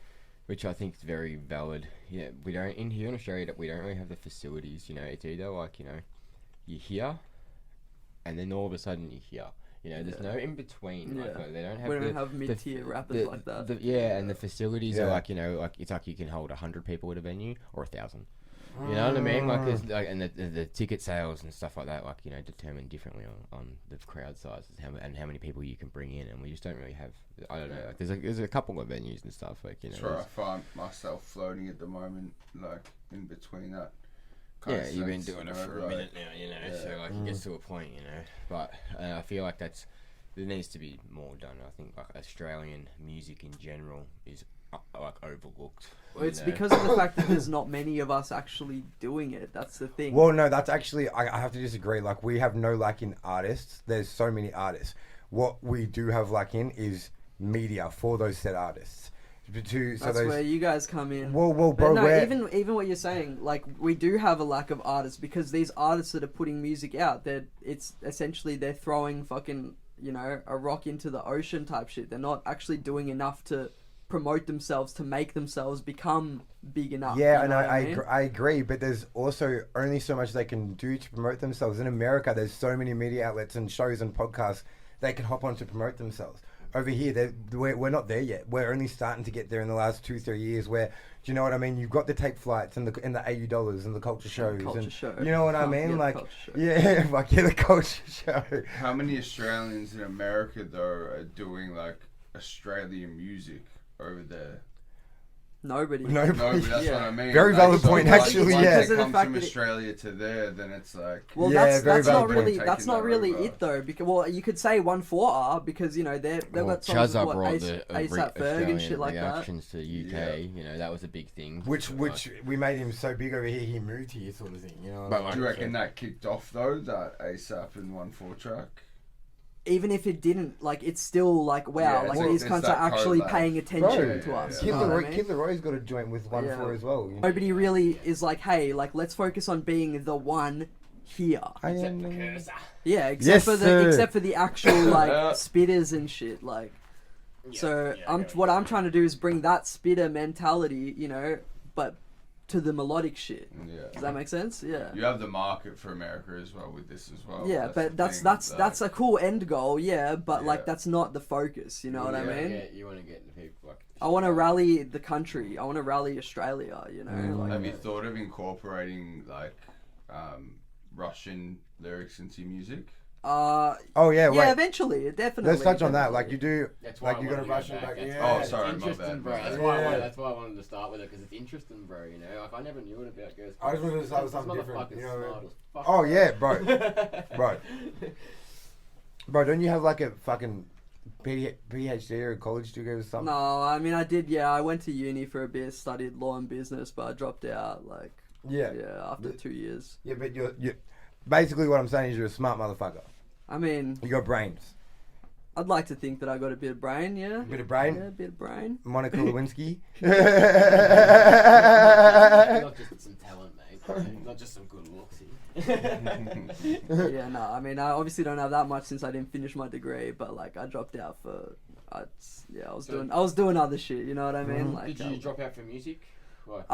which I think is very valid. Yeah, we don't here in Australia, we don't really have the facilities. You know, it's either like, you know, you're here, and then all of a sudden you're here. You know, there's no in between. Like, they don't have. We don't have mid-tier rappers like that. And the facilities are like, you know, like it's like you can hold 100 people at a venue or 1,000. You know what I mean? Like, there's like, and the ticket sales and stuff like that, like, you know, determined differently on the crowd sizes and how many people you can bring in, and we just don't really have. I don't know. Like, there's a couple of venues and stuff, like, you know. That's where I find myself floating at the moment, like in between that. Yeah, you've been doing it for a minute now, you know. So like, it gets to a point, you know. But I feel like there needs to be more done. I think like Australian music in general is like overlooked. Well, it's because of the fact that there's not many of us actually doing it. That's the thing. Well, no, that's actually, I have to disagree. Like, we have no lack in artists. There's so many artists. What we do have lack in is media for those said artists. That's where you guys come in. Well, bro. No, even what you're saying, like, we do have a lack of artists, because these artists that are putting music out, it's essentially they're throwing fucking, you know, a rock into the ocean type shit. They're not actually doing enough to promote themselves, to make themselves become big enough. Yeah, and I agree, but there's also only so much they can do to promote themselves. In America, there's so many media outlets and shows and podcasts they can hop on to promote themselves. Over here, we're not there yet. We're only starting to get there in the last 2-3 years. Where, do you know what I mean? You've got the tape flights and the $80 and the culture shows, you know what I mean? Like, the culture show. How many Australians in America though are doing like Australian music over there? Nobody. That's what I mean. Very valid point, actually. Once Yeah. it comes from Australia to there, then it's like. Well, that's not really it though. Because you could say 1-4 are, because, you know, they've got songs with ASAP Ferg and shit like that. Reactions to UK, you know, that was a big thing. Which we made him so big over here, he moved here, sort of thing. You know. But do you reckon that kicked off though, that ASAP and 1-4 track? Even if it didn't, like, it's still like, wow, like, these cunts are actually paying attention to us. Kid Leroy's got a joint with 1-4 as well. You know? Nobody really is like, hey, like, let's focus on being the one here. I Except am for the- cursor. Yeah, Yes, sir. except for the actual like spitters and shit. Like, Yeah, so yeah, I get what you I'm mean. trying to do is bring that spitter mentality, you know, but to the melodic shit. Yeah. Does that make sense? Yeah. You have the market for America as well with this as well. Yeah, but the thing, like- that's a cool end goal, yeah. But like Yeah. that's not the focus. You know what I Yeah. mean? You want to get the people like. I want to rally the country. I want to rally Australia. You know, like Have you thought of incorporating like Russian lyrics into your music? Oh yeah, wait. yeah, eventually, definitely. Let's touch on that. definitely. Like you do, That's why like you got a Russian back. That's Yeah. why Oh, it's sorry, my interesting, bad, bro. my That's bad. why. Yeah. That's why I wanted to start with it because it's interesting, bro. You know, like I never knew it about Ghost. I just wanted to start with This something different. motherfucker's You know what I smart mean? as fuck. Oh yeah, bro. Bro, don't you have like a fucking PhD or a college degree or something? No, I mean I did. Yeah, I went to uni for a bit, studied law and business, but I dropped out. Like, Yeah. after 2 years. Yeah, but you basically what I'm saying is you're a smart motherfucker. I mean, You got brains. I'd like to think that I got a bit of brain. Yeah. Bit of brain. Yeah, a bit of brain. Monica Lewinsky. Not just some talent, mate. Not just some good looks. Yeah, no, I mean, I obviously don't have that much since I didn't finish my degree, but like, I dropped out for, I was doing other shit. You know what I mean? Like, Did you drop out for music? Like,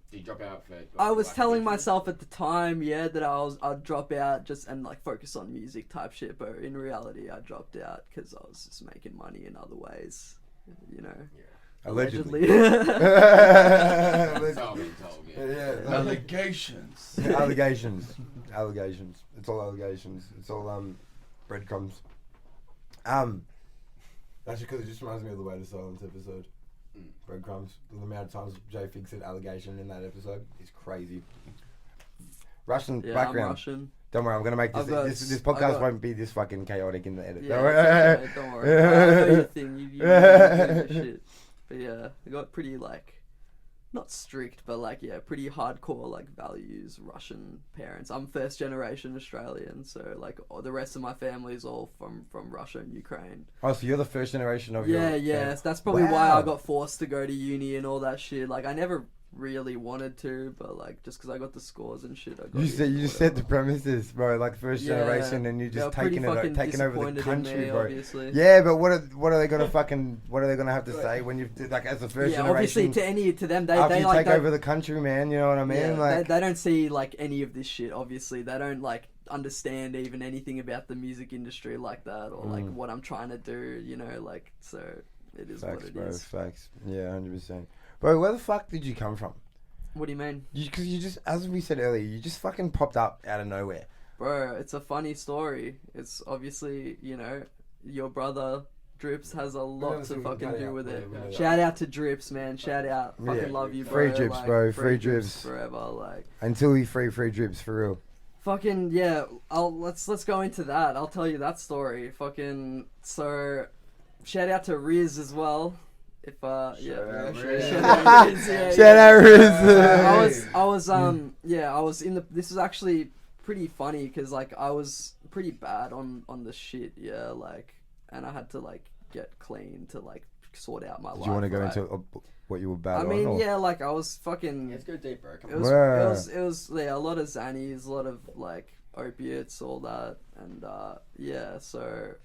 did you drop out for? I was like, telling academics? myself at the time, yeah, that I'd drop out just and like focus on music type shit, but in reality, I dropped out because I was just making money in other ways. You know, Allegedly. That's all I've been told. Yeah. Yeah. Allegations. Allegations. It's all allegations. It's all breadcrumbs. Actually, because it just reminds me of the Way to Silence episode. Breadcrumbs. The amount of times Jay Fig said allegation in that episode is crazy. Russian yeah, background. I'm Russian. Don't worry, I'm gonna make this. I've got- This I've podcast got- won't be this fucking chaotic in the edit. Yeah, Don't worry. it's okay, don't worry. I know your thing. You do your shit. But yeah, I got pretty like, not strict, but like pretty hardcore like values. Russian parents. I'm first generation Australian, so like the rest of my family is all from Russia and Ukraine. Oh, so you're the first generation of Yeah, your yeah. family. So that's probably why Wow. I got forced to go to uni and all that shit. Like I never really wanted to, but like just because I got the scores and shit, I got. You just set the premises, bro. Like first Yeah, generation, and you they were just pretty taking fucking taking over the disappointed in country, me, bro. obviously. Yeah, but what are they gonna fucking what are they gonna have to say when you like as a first Yeah, generation? obviously to them after they you like take don't- over the country, man. You know what I mean? yeah, like they don't see like any of this shit. Obviously, they don't like understand even anything about the music industry like that, or like what I'm trying to do. You know, like so it is facts, what it bro. is. Facts. Yeah, 100%. Bro, where the fuck did you come from? What do you mean, Because you just, as we said earlier, you just fucking popped up out of nowhere. bro? It's a funny story. It's obviously your brother Drips has a lot to fucking do with it. Shout out to Drips, man. Shout out. Fucking Yeah. love you, bro. Free Drips, like, bro. Free free Drips. forever. Like Until we free drips for real. fucking yeah. Let's go into that. I'll tell you that story. Fucking so. Shout out to Riz as well. If out Riz. Shout out Riz. Yeah, Shout out Riz. I was in the. This is actually pretty funny because like I was pretty bad on the shit. Yeah, like, and I had to like get clean to like sort out my life. Do you want to go right? into what you were bad I on? mean, or- yeah, like I was fucking. Let's go deep, bro. Come It on. was, Wow. it was yeah, a lot of Xannies, a lot of like opiates, all that, and yeah. So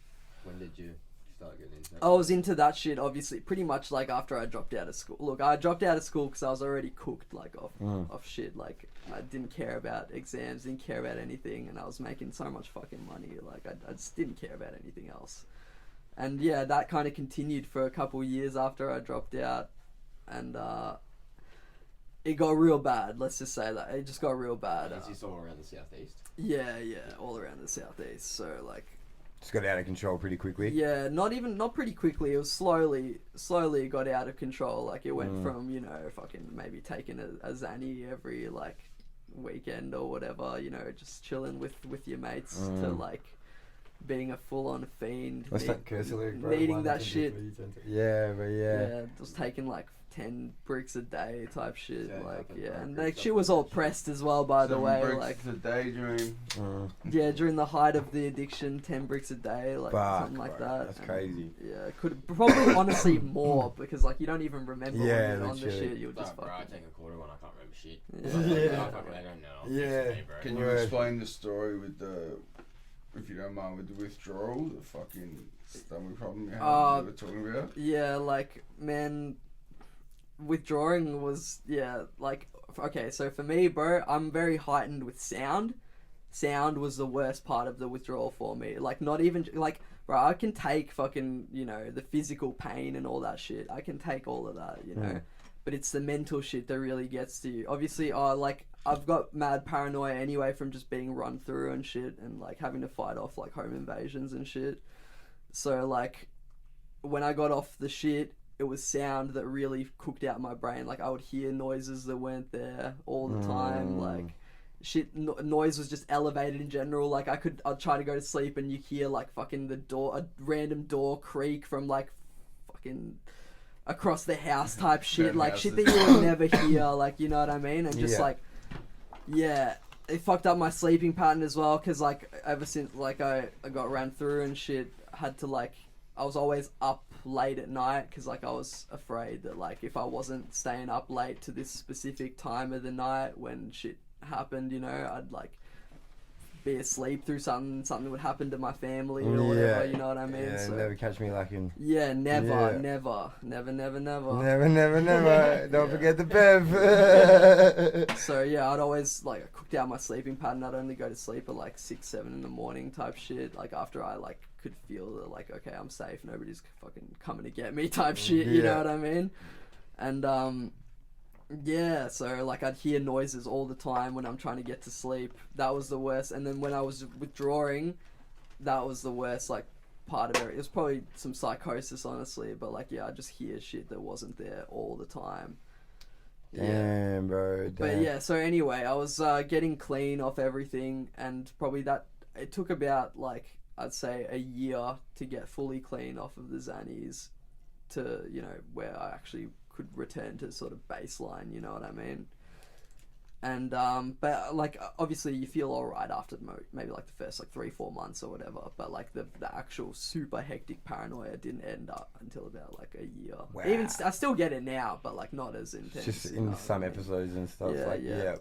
When did you start getting into that? I was into that shit, obviously, pretty much like after I dropped out of school. Look, I dropped out of school because I was already cooked, like off shit. Like I didn't care about exams, didn't care about anything, and I was making so much fucking money. Like I just didn't care about anything else. And yeah, that kind of continued for a couple of years after I dropped out, and it got real bad. Let's just say that it just got real bad. Is this all around the southeast? Yeah, all around the southeast. So like, Just got out of control pretty quickly. yeah, not pretty quickly. It was slowly got out of control. Like it went from fucking maybe taking a Xanny every like weekend or whatever, just chilling with your mates to like being a full on fiend. What's that cursor lyric, bro? Needing 1, that 2, shit. 3, 10. Yeah, but yeah. Yeah, just taking like 10 bricks a day type shit. Yeah, Like, fucking yeah, and bricks like up shit was and all shit. pressed as well, by the 7 way. bricks Like, a daydream. yeah, during the height of the addiction, 10 bricks a day, like something like bro, that. That's And, crazy. yeah, could probably honestly more because like you don't even remember Yeah, when you're on the literally. shit. You'll just Bro, I fucking. take a quarter when I can't remember shit. Yeah. I don't know. Yeah. It's me, bro. Can you Word. explain the story with the, if you don't mind, with the withdrawal, the fucking stomach problem you had, you were talking about? Yeah, like, man, withdrawing was, yeah, like, okay, so for me, bro, I'm very heightened with sound. Sound was the worst part of the withdrawal for me. Like, not even, like, bro, I can take fucking, you know, the physical pain and all that shit. I can take all of that, you know? But it's the mental shit that really gets to you. Obviously, like, I've got mad paranoia anyway from just being run through and shit and, like, having to fight off, like, home invasions and shit. So, like, when I got off the shit, it was sound that really cooked out my brain. Like, I would hear noises that weren't there all the time. Like, shit, noise was just elevated in general. Like, I'd try to go to sleep and you hear, like, fucking a random door creak from, like, fucking across the house type shit. Like, shit that you would never hear, like, you know what I mean? And just, like, yeah, it fucked up my sleeping pattern as well, because, like, ever since, like, I got ran through and shit, I had to, like, I was always up late at night, because, like, I was afraid that, like, if I wasn't staying up late to this specific time of the night when shit happened, you know, I'd, like, be asleep through something would happen to my family or whatever, you know what I mean? Yeah, So, never catch me lacking. yeah, never. Never. Don't forget the Bev. So yeah, I'd always like cooked out my sleeping pattern. I'd only go to sleep at like 6, 7 in the morning type shit. Like after I like could feel that like, okay, I'm safe. Nobody's fucking coming to get me type shit. You know what I mean? And yeah, so like I'd hear noises all the time when I'm trying to get to sleep. That was the worst. And then when I was withdrawing, that was the worst like part of it. It was probably some psychosis, honestly, but like yeah, I just hear shit that wasn't there all the time. Damn, bro. Damn. But yeah, so anyway, I was getting clean off everything, and probably it took about like I'd say a year to get fully clean off of the Xannies to, you know, where I actually could return to sort of baseline, you know what I mean? And but like obviously you feel all right after maybe like the first like 3-4 months or whatever, but like the actual super hectic paranoia didn't end up until about like a year. Wow. Even I still get it now, but like not as intense. Just you in know some what I mean? episodes and stuff. Yeah, like, yeah.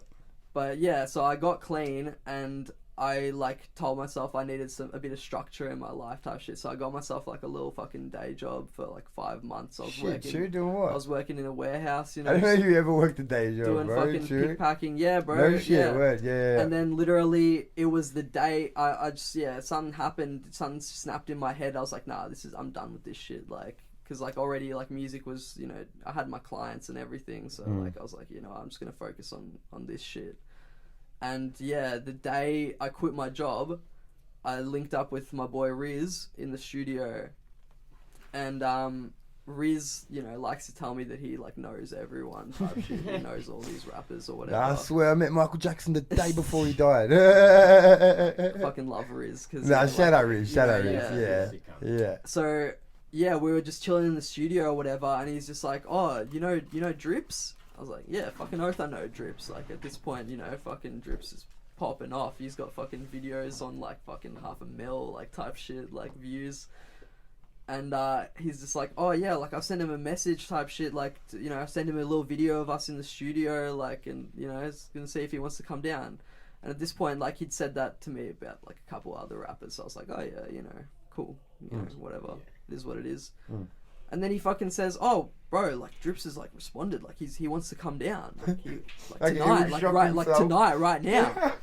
But yeah, so I got clean and I like told myself I needed a bit of structure in my life type shit. So I got myself like a little fucking day job for like 5 months. I was Shit, you doing what? I was working in a warehouse, you I know. didn't know you ever worked a day job, doing bro. fucking True. pickpacking. Yeah, bro. No shit, yeah. word, yeah. And then literally it was the day I just, yeah, something happened, something snapped in my head. I was like, nah, I'm done with this shit. Like, cause like already like music was, you know, I had my clients and everything. So like, I was like, you know, I'm just going to focus on this shit. And yeah, the day I quit my job, I linked up with my boy Riz in the studio, and Riz, you know, likes to tell me that he like knows everyone type shit. He knows all these rappers or whatever. I swear I met Michael Jackson the day before he died. Fucking love Riz. Cause, Nah, yeah, shout out Riz, shout out yeah, Riz. Yeah. So yeah, we were just chilling in the studio or whatever, and he's just like, "Oh, you know Drips?" I was like, "Yeah, fucking oath, I know Drips." Like at this point, you know, fucking Drips is popping off. He's got fucking videos on like fucking 500,000 like type shit like views, and he's just like, "Oh yeah, like I'll send him a message type shit, like you know, I send him a little video of us in the studio, like, and you know, it's gonna see if he wants to come down." And at this point, like he'd said that to me about like a couple other rappers, so I was like, "Oh yeah, you know, cool, you know, whatever, it is what it is." And then he fucking says, "Oh, bro, like Drips has like responded, like he wants to come down, like tonight, like tonight, right now."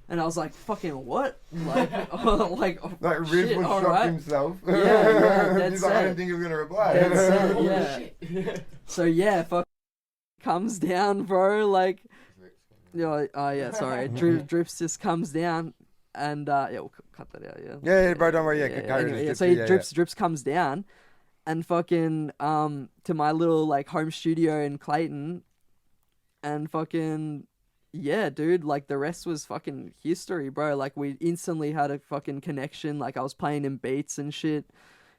And I was like, "Fucking what?" Like, like Riz shit, would all shock right. himself. Yeah, He's like, I didn't think you were gonna reply. Dead set, yeah. So yeah, fuck comes down, bro. Like, you know, oh yeah, sorry, Drips just comes down, and yeah, we'll cut that out. Yeah. Yeah, bro, don't worry. Yeah, Anyway, so Drips comes down, and fucking to my little like home studio in Clayton, and fucking yeah, dude, like the rest was fucking history, bro. Like we instantly had a fucking connection. Like I was playing him beats and shit.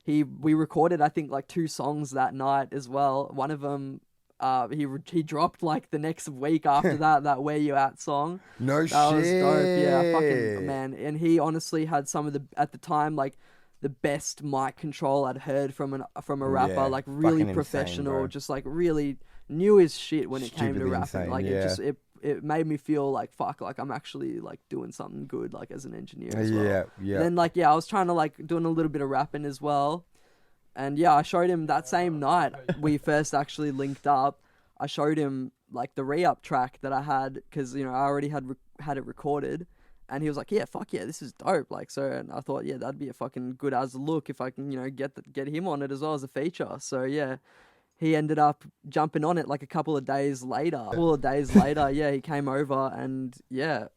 We recorded I think like 2 songs that night as well. One of them he dropped like the next week after that Where You At song. No That shit. was dope. Yeah, fucking man. And he honestly had some of the, at the time, like the best mic control I'd heard from a rapper. Yeah, Like really fucking insane, professional, bro. just like really knew his shit when it came to Stupidly rapping. insane, Like yeah. it made me feel like fuck, like I'm actually like doing something good, like as an engineer as well. Yeah. And then like I was trying to like doing a little bit of rapping as well. And yeah, I showed him that same night we first actually linked up. I showed him like the re-up track that I had because I already had it recorded, and he was like, "Yeah, fuck yeah, this is dope." Like so, and I thought, yeah, that'd be a fucking good as look if I can get him on it as well as a feature. So yeah, he ended up jumping on it like a couple of days later. Yeah, he came over and yeah.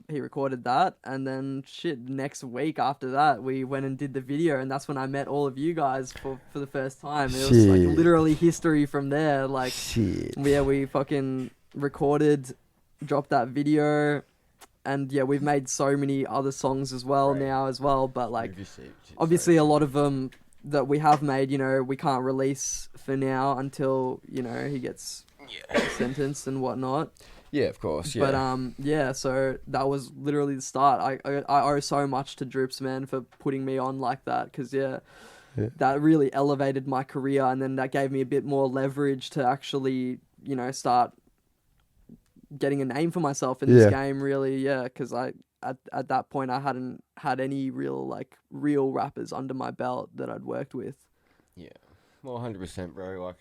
He recorded that, and then next week after that we went and did the video, and that's when I met all of you guys for the first time. It was like literally history from there. Like yeah, we fucking recorded, dropped that video, and yeah, we've made so many other songs as well now as well, but like obviously a lot of them that we have made, we can't release for now until he gets sentenced and whatnot. Yeah, of course. Yeah. But yeah, so that was literally the start. I owe so much to Droops, man, for putting me on like that, because that really elevated my career, and then that gave me a bit more leverage to actually start getting a name for myself in this game. Really, because at that point I hadn't had any real rappers under my belt that I'd worked with. Yeah, well, 100%, bro. Like.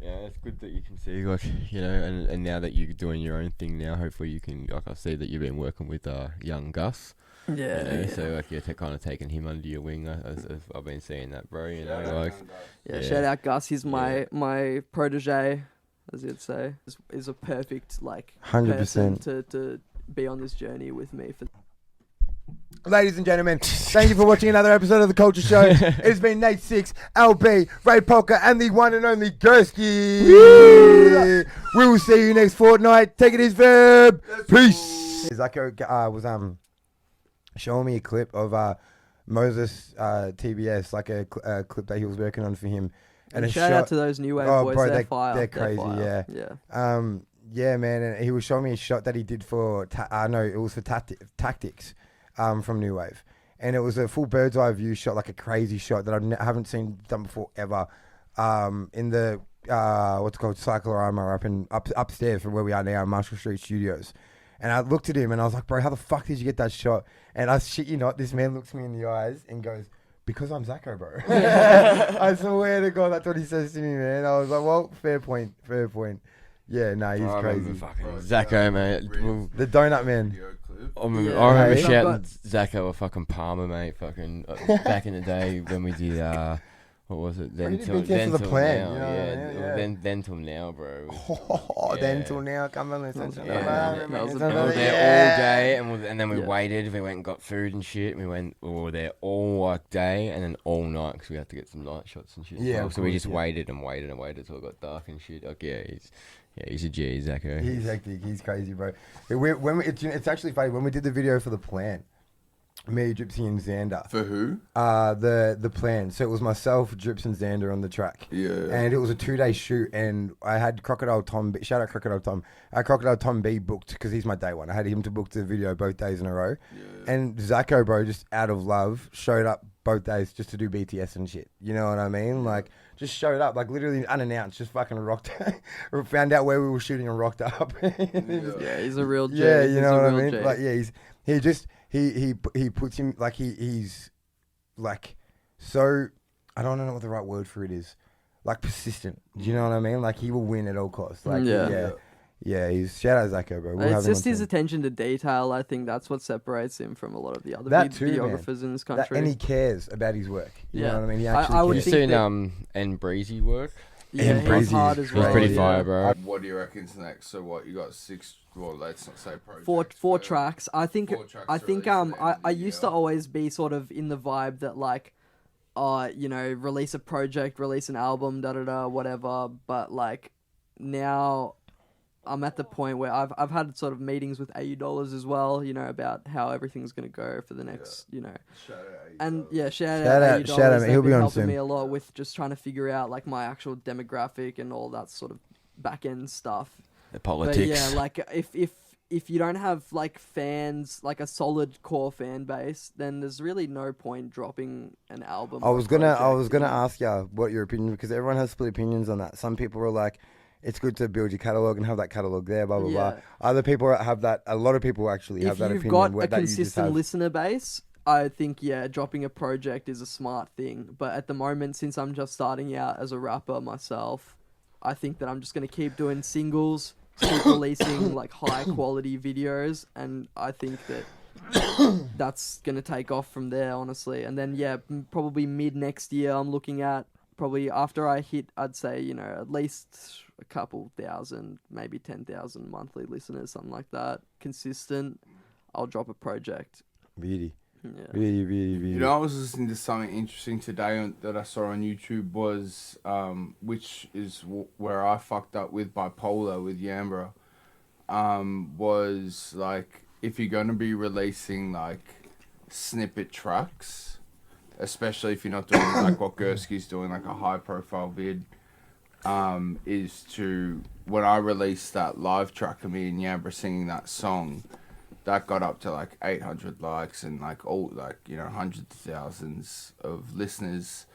Yeah, it's good that you can see, like, and now that you're doing your own thing now, hopefully you can, like, I see that you've been working with young Gus. Yeah. So, like, you're kind of taking him under your wing, as I've been seeing that, bro, shout out Gus, he's my protege, as you'd say. Is a perfect, 100% to be on this journey with me. Ladies and gentlemen, thank you for watching another episode of the Kulture Show. It's been Nate Six, LB, Ray Polka, and the one and only GURSKY. We will see you next fortnight. Take it easy, verb. Peace. Zacho was showing me a clip of Moses TBS, like a clip that he was working on for him. And shout out to those New Wave boys. Bro, they're fire. They're crazy. Fire. Yeah. Yeah, man. And he was showing me a shot that he did for it was for Tactics. From New Wave, and it was a full bird's eye view shot, like a crazy shot that I haven't seen done before ever. In the what's called Cyclorama upstairs from where we are now, Marshall Street Studios. And I looked at him and I was like, bro, how the fuck did you get that shot? And I shit you not, this man looks me in the eyes and goes, because I'm Zacho, bro. I swear to God, that's what he says to me, man. I was like, well, fair point. Yeah, nah, he's crazy. Zacho, mate. The donut man. I remember shouting Zacho a fucking Palmer, mate. Fucking back in the day when we did what was it? Then till now, then till now, bro. Then till now, come on, listen. We were there all day, and then we waited. We went and got food and shit. We were there all day, and then all night because we had to get some night shots and shit. Yeah, so we just waited and waited till it got dark and shit. Like he's a G, Zacho. He's hectic. He's crazy, bro. It's actually funny. When we did the video for The Plan, me, Dripsy, and Xander. For who? The Plan. So it was myself, Drips, and Xander on the track. Yeah. And it was a 2-day shoot, and I had Crocodile Tom. Shout out Crocodile Tom. I had Crocodile Tom B booked because he's my day one. I had him to book the video both days in a row. Yeah. And Zacho, bro, just out of love, showed up both days just to do BTS and shit. You know what I mean? Like, just showed up, like literally unannounced, just fucking rocked. Found out where we were shooting and rocked up. Yeah, he's a real G. Yeah, you know what I mean? G. Like, yeah, he puts him like he's like so. I don't know what the right word for it is. Like persistent. Do you know what I mean? Like he will win at all costs. Like yeah. He's shout out Zacho, bro. It's just his attention to detail. I think that's what separates him from a lot of the other videographers in this country. And he cares about his work. You know what I mean? He actually I would cares. You've seen and Breezy work. Yeah, he's hard as well. He's pretty fire, bro. What do you reckon's next? So what you got 6? Well, let's not say projects. Four tracks. I think I used to always be sort of in the vibe that like, release a project, release an album, whatever. But like now, I'm at the point where I've had sort of meetings with AU Dollars as well, about how everything's gonna go for the next, Shout out and shout out AU Dollars. Shout out, he'll be on helping soon. me a lot with just trying to figure out like my actual demographic and all that sort of back end stuff. The But politics. yeah, like if you don't have like fans, like a solid core fan base, then there's really no point dropping an album. I was gonna ask you what your opinion, because everyone has split opinions on that. Some people are like, it's good to build your catalog and have that catalog there, blah blah blah. Other people have that. A lot of people actually have that opinion. If you've got a that you just consistent have. listener base, I think dropping a project is a smart thing. But at the moment, since I'm just starting out as a rapper myself, I think that I'm just gonna keep doing singles, keep releasing like high quality videos, and I think that that's gonna take off from there, honestly. And then probably mid next year, I'm looking at probably after I hit, I'd say at least a couple thousand, maybe 10,000 monthly listeners, something like that, consistent. I'll drop a project. Beauty. Yeah. Really. You know, I was listening to something interesting today that I saw on YouTube was, which is where I fucked up with bipolar with Yambra, was like, if you're going to be releasing like snippet tracks, especially if you're not doing like what GURSKY's doing, like a high profile vid, is to, when I released that live track of me and Yambra singing that song, that got up to like 800 likes and like hundreds of thousands of listeners,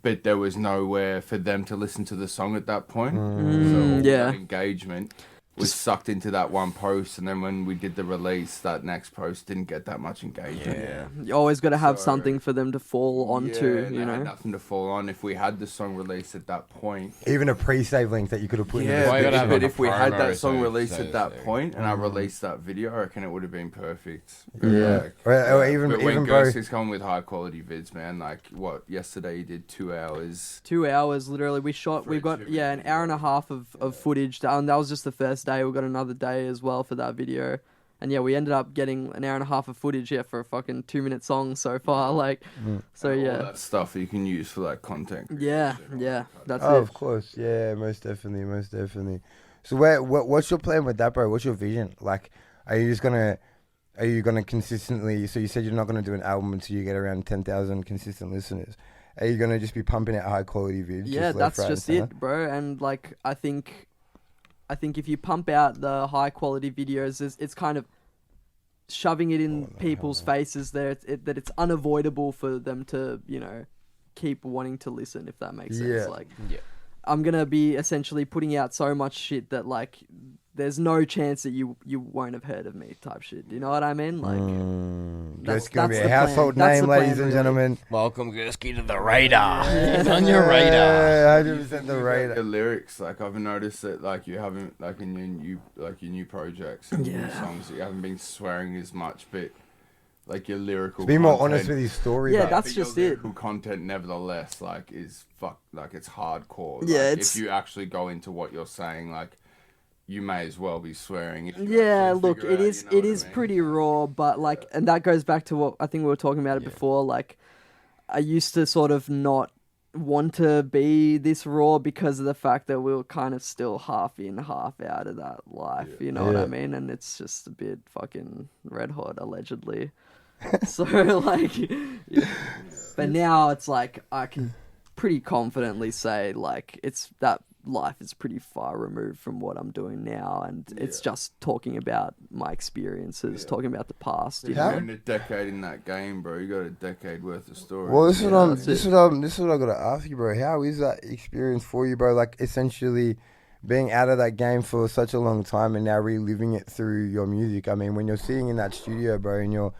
but there was nowhere for them to listen to the song at that point. So all that engagement was sucked into that one post, and then when we did the release, that next post didn't get that much engagement. You always got to have something for them to fall onto, and you they know. had nothing to fall on. If we had the song released at that point, Even a pre-save link that you could have put in. yeah, Why you gotta have but like a if we had promo, that song so- released so- at that so- point, and I released that video, I reckon it would have been perfect. Yeah. Or even but when even bro. GURSKY's coming with high quality vids, man, like what yesterday you did 2 hours. 2 hours, literally. We've got an hour and a half of footage, and that was just the first day. We got another day as well for that video, and we ended up getting an hour and a half of footage for a fucking 2-minute song so far. Like, so All yeah, that stuff you can use for like content. yeah, that's Oh, it. of course, yeah, most definitely. So what's your plan with that, bro? What's your vision? Like, are you gonna consistently? So you said you're not gonna do an album until you get around 10,000 consistent listeners. Are you gonna just be pumping out high quality vids? Yeah, that's just it, bro. And like, I think if you pump out the high quality videos, it's kind of shoving it in people's faces that it's unavoidable for them to, keep wanting to listen, if that makes sense. Like, I'm gonna be essentially putting out so much shit that like there's no chance that you won't have heard of me, type shit. You know what I mean? Like, That's gonna be the a household plan. That's name, the plan, ladies and really. gentlemen. Welcome, GURSKY, to the radar. It's on your radar. 100% the The radar. lyrics, like I've noticed that, like you haven't, like in your new projects and new songs, you haven't been swearing as much, but like your lyrical. Be more content- honest with his story. Yeah, bro. that's but your just it. lyrical content, nevertheless, like is like it's hardcore. Yeah, Like, it's- if you actually go into what you're saying, like you may as well be swearing. If you Yeah, actually look, figure it out, is you know what I mean? pretty raw, but like, and that goes back to what I think we were talking about it before. Like, I used to sort of not want to be this raw because of the fact that we were kind of still half in, half out of that life. You know what I mean? And it's just a bit fucking red hot, allegedly. So like, but now it's like I can pretty confidently say like it's that life is pretty far removed from what I'm doing now, and it's just talking about my experiences, talking about the past. You You're know? in a decade in that game, bro. You got a decade worth of story. Well, this is what that's this it. is what I gotta ask you, bro. How is that experience for you, bro? Like, essentially being out of that game for such a long time and now reliving it through your music. I mean, when you're sitting in that studio, bro, and you're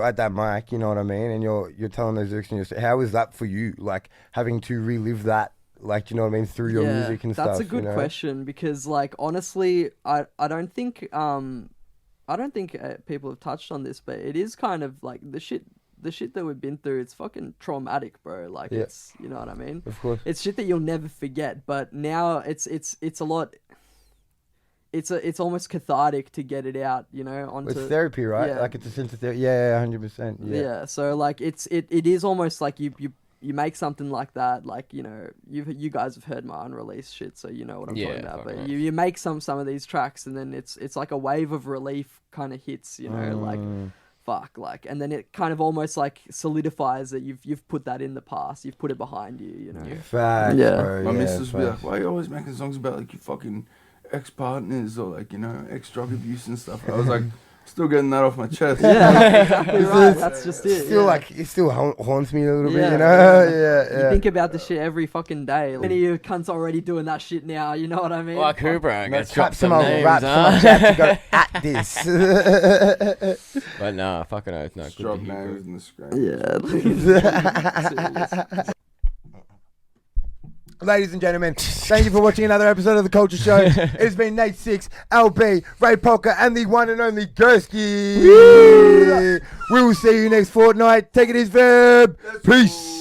at that mic, you know what I mean, and you're telling those lyrics, and how is that for you? Like, having to relive that, like, you know what I mean, through your music and stuff. That's a good question, because like, honestly, I don't think people have touched on this, but it is kind of like the shit that we've been through. It's fucking traumatic, bro. Like, it's, you know what I mean? Of course. It's shit that you'll never forget, but now it's a lot. It's almost cathartic to get it out, you know, onto. It's therapy, right? Yeah. Like, it's a sense of therapy. Yeah, 100%. Yeah. So like, it is almost like you make something like that, like, you know, you guys have heard my unreleased shit, so you know what I'm talking about. But you make some of these tracks, and then it's like a wave of relief kind of hits, you know, like fuck, like, and then it kind of almost like solidifies that you've put that in the past, you've put it behind you, know. Facts, Yeah. bro. My Yeah, missus would be facts. like, why are you always making songs about like your fucking ex-partners or like, you know, ex-drug abuse and stuff? I was like, still getting that off my chest. Yeah, exactly right. That's just it. Still yeah. like it still haunts me a little bit, Yeah, you know. yeah. Yeah. You think about the shit every fucking day. Many of you cunts already doing that shit now. You know what I mean? Like who, bro? No, Let's drop tap some some old names, raps huh? from chat to go at this. But nah, fucking oath, no. Just Good drop to hear, names bro. in the screen. Yeah. Ladies and gentlemen, thank you for watching another episode of the Culture Show. It's been Nate 6, LB, Ray Polka, and the one and only GURSKY. We will see you next fortnight. Take it easy, Verb. Peace.